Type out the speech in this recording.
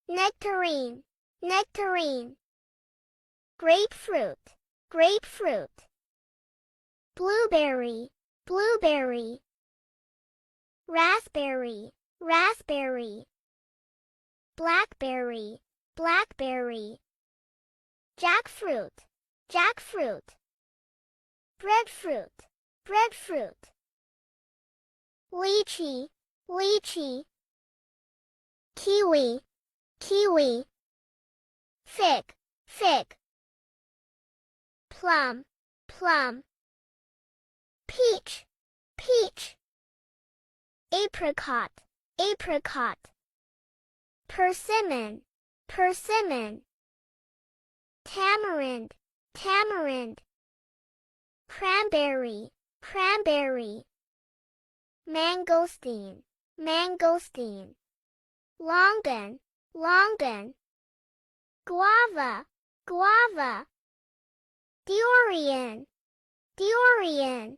nectarine, nectarine. Grapefruit, grapefruit. Blueberry, blueberry. Raspberry, raspberry. Blackberry, blackberry. Jackfruit, jackfruit. Breadfruit, breadfruit. Lychee, lychee. Kiwi, kiwi. Fig, fig. Plum, plum. Peach, peach. Apricot, apricot. Persimmon, persimmon. Tamarind, tamarind. Cranberry, cranberry. Mangosteen, mangosteen. Longan, longan. Guava, guava. Durian, durian.